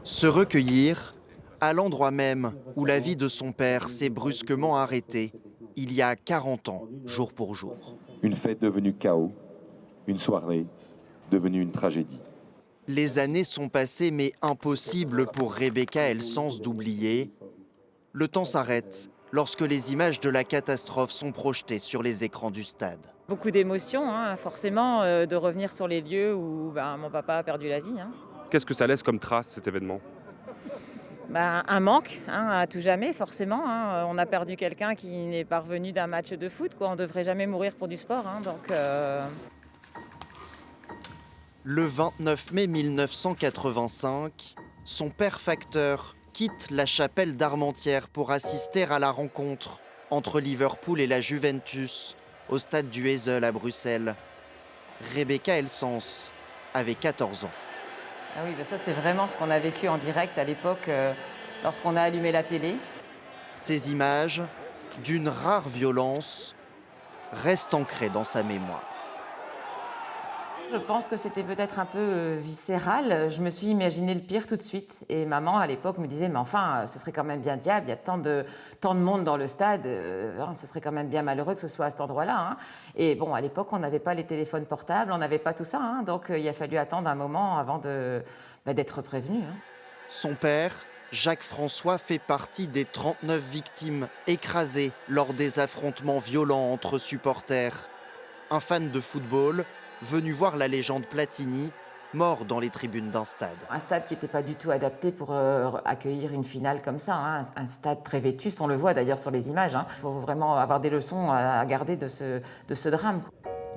Se recueillir à l'endroit même où la vie de son père s'est brusquement arrêtée, il y a 40 ans, jour pour jour. Une fête devenue chaos, une soirée devenue une tragédie. Les années sont passées, mais impossible pour Rebecca Elsens d'oublier. Le temps s'arrête lorsque les images de la catastrophe sont projetées sur les écrans du stade. Beaucoup d'émotions, hein, forcément, de revenir sur les lieux où mon papa a perdu la vie, hein. Qu'est-ce que ça laisse comme trace, cet événement? Un manque, hein, à tout jamais, forcément, hein. On a perdu quelqu'un qui n'est pas revenu d'un match de foot, quoi. On ne devrait jamais mourir pour du sport, hein, Le 29 mai 1985, son père facteur quitte la chapelle d'Armentières pour assister à la rencontre entre Liverpool et la Juventus au stade du Heysel à Bruxelles. Rebecca Elsens avait 14 ans. Ah oui, ça c'est vraiment ce qu'on a vécu en direct à l'époque, lorsqu'on a allumé la télé. Ces images, d'une rare violence, restent ancrées dans sa mémoire. Je pense que c'était peut-être un peu viscéral. Je me suis imaginé le pire tout de suite. Et maman, à l'époque, me disait, mais enfin, ce serait quand même bien diable, il y a tant de monde dans le stade, ce serait quand même bien malheureux que ce soit à cet endroit-là, hein. Et bon, à l'époque, on n'avait pas les téléphones portables, on n'avait pas tout ça, hein. Donc il a fallu attendre un moment avant d'être prévenu, hein. Son père, Jacques François, fait partie des 39 victimes écrasées lors des affrontements violents entre supporters. Un fan de football venu voir la légende Platini, mort dans les tribunes d'un stade. Un stade qui n'était pas du tout adapté pour accueillir une finale comme ça, hein. Un stade très vétuste, on le voit d'ailleurs sur les images, hein. Il faut vraiment avoir des leçons à garder de ce drame.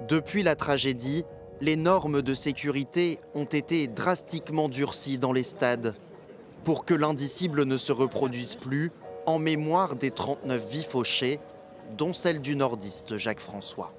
Depuis la tragédie, les normes de sécurité ont été drastiquement durcies dans les stades pour que l'indicible ne se reproduise plus en mémoire des 39 vies fauchées, dont celle du nordiste Jacques François.